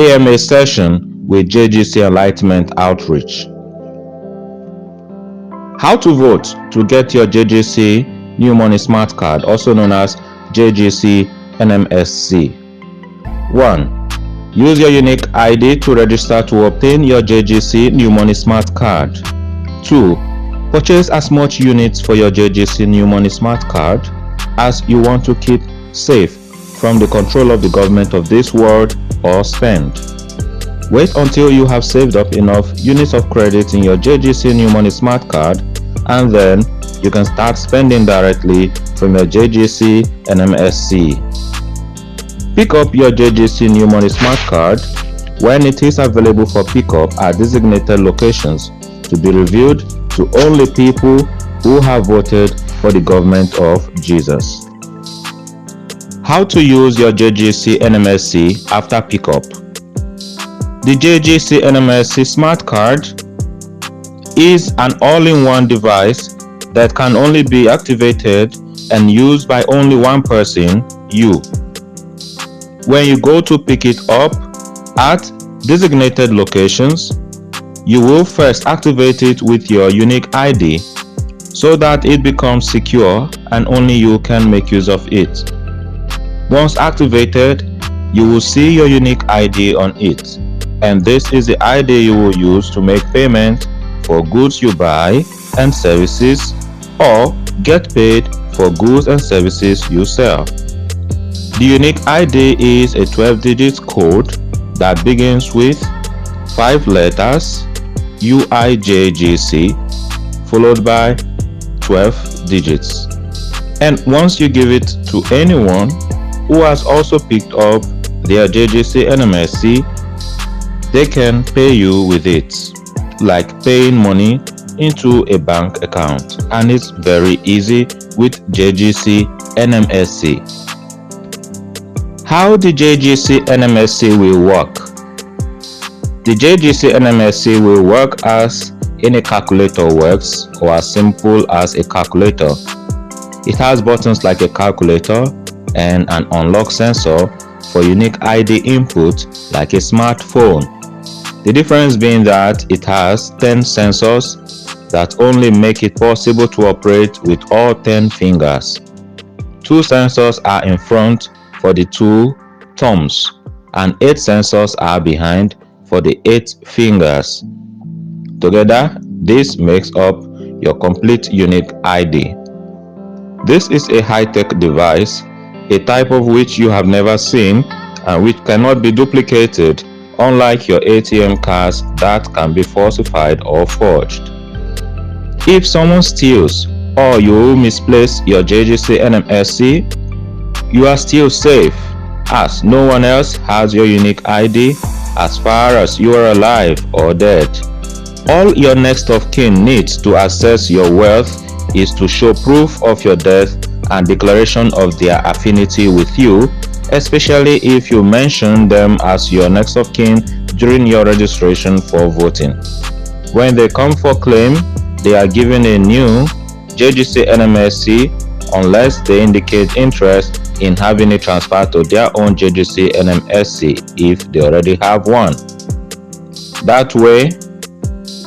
AMA session with JGC Enlightenment Outreach. How to vote to get your JGC New Money Smart Card, also known as JGC NMSC. 1. Use your unique ID to register to obtain your JGC New Money Smart Card. 2. Purchase as much units for your JGC New Money Smart Card as you want to keep safe from the control of the government of this world or spend. Wait until you have saved up enough units of credit in your JGC New Money Smart Card, and then you can start spending directly from your JGC NMSC. Pick up your JGC New Money Smart Card when it is available for pickup at designated locations to be reviewed to only people who have voted for the government of Jesus. How to use your JGC NMSC after pickup. The JGC NMSC Smart Card is an all-in-one device that can only be activated and used by only one person, you. When you go to pick it up at designated locations, you will first activate it with your unique ID so that it becomes secure and only you can make use of it. Once activated, you will see your unique ID on it, and this is the ID you will use to make payment for goods you buy and services, or get paid for goods and services you sell. The unique ID is a 12-digit code that begins with 5 letters UIJGC followed by 12 digits. And once you give it to anyone who has also picked up their JGC NMSC, they can pay you with it, like paying money into a bank account, and it's very easy with JGC NMSC. How the JGC NMSC will work. The JGC NMSC will work as any calculator works, or as simple as a calculator. It has buttons like a calculator and an unlock sensor for unique ID input like a smartphone. The difference being that it has 10 sensors that only make it possible to operate with all 10 fingers. 2 sensors are in front for the 2 thumbs, and 8 sensors are behind for the 8 fingers. Together, this makes up your complete unique ID. This is a high-tech device, a type of which you have never seen and which cannot be duplicated, unlike your ATM cards that can be falsified or forged. If someone steals or you misplace your JGC NMSC, you are still safe, as no one else has your unique ID as far as you are alive or dead. All your next of kin needs to access your wealth is to show proof of your death and declaration of their affinity with you, especially if you mention them as your next of kin during your registration for voting. When they come for claim, they are given a new JGC NMSC unless they indicate interest in having it transferred to their own JGC NMSC if they already have one. That way,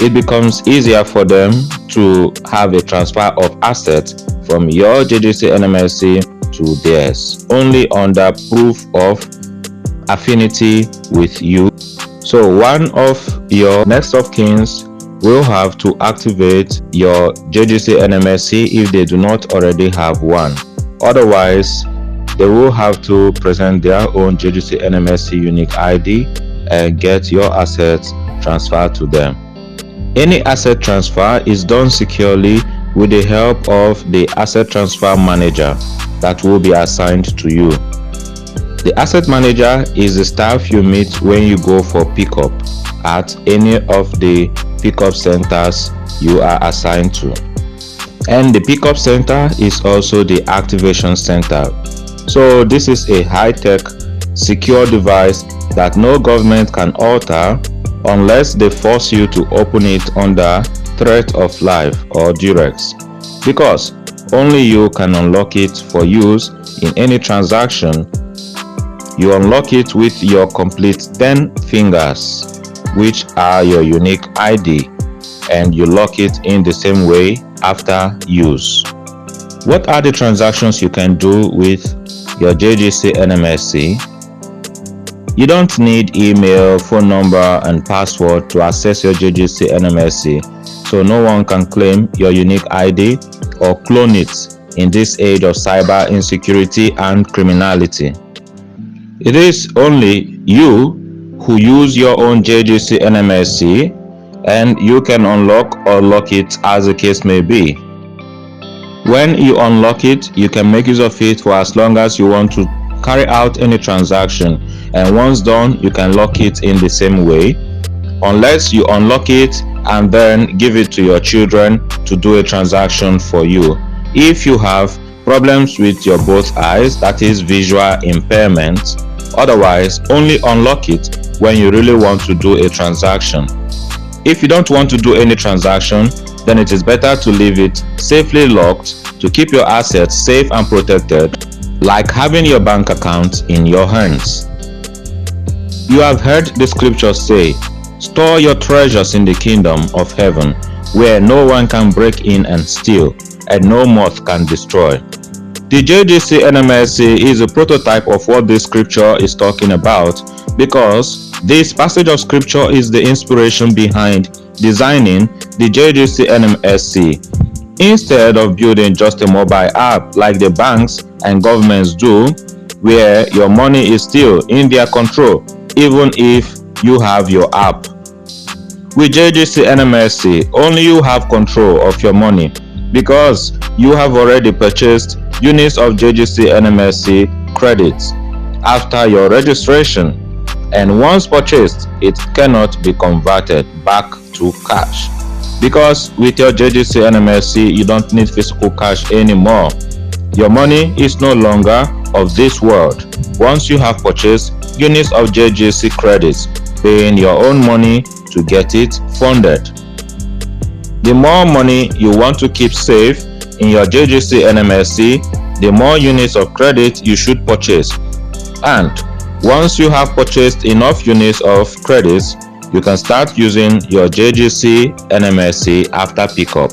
it becomes easier for them to have a transfer of assets from your JGC NMSC to theirs, only under proof of affinity with you. So one of your next of kins will have to activate your JGC NMSC if they do not already have one. Otherwise, they will have to present their own JGC NMSC unique ID and get your assets transferred to them. Any asset transfer is done securely with the help of the asset transfer manager that will be assigned to you. The asset manager is the staff you meet when you go for pickup at any of the pickup centers you are assigned to. And the pickup center is also the activation center. So this is a high-tech, secure device that no government can alter unless they force you to open it under threat of life or duress, because only you can unlock it for use in any transaction You unlock it with your complete 10 fingers, which are your unique ID, and you lock it in the same way after use. What are the transactions you can do with your JGC NMSC? You don't need email, phone number, and password to access your JGC NMSC, so no one can claim your unique ID or clone it in this age of cyber insecurity and criminality. It is only you who use your own JGC NMSC, and you can unlock or lock it as the case may be. When you unlock it, you can make use of it for as long as you want to carry out any transaction, and once done, you can lock it in the same way, unless you unlock it and then give it to your children to do a transaction for you. If you have problems with your both eyes, that is visual impairment, otherwise only unlock it when you really want to do a transaction. If you don't want to do any transaction, then it is better to leave it safely locked to keep your assets safe and protected, like having your bank account in your hands. You have heard the scripture say, "Store your treasures in the kingdom of heaven, where no one can break in and steal, and no moth can destroy." The JGC NMSC is a prototype of what this scripture is talking about, because this passage of scripture is the inspiration behind designing the JGC NMSC. Instead of building just a mobile app like the banks and governments do, where your money is still in their control even if you have your app. With JGC NMSC, only you have control of your money, because you have already purchased units of JGC NMSC credits after your registration, and once purchased, it cannot be converted back to cash, because with your JGC NMSC you don't need physical cash anymore. Your money is no longer of this world once you have purchased units of JGC credits, paying your own money to get it funded. The more money you want to keep safe in your JGC NMSC, the more units of credit you should purchase. And once you have purchased enough units of credits, you can start using your JGC NMSC after pickup.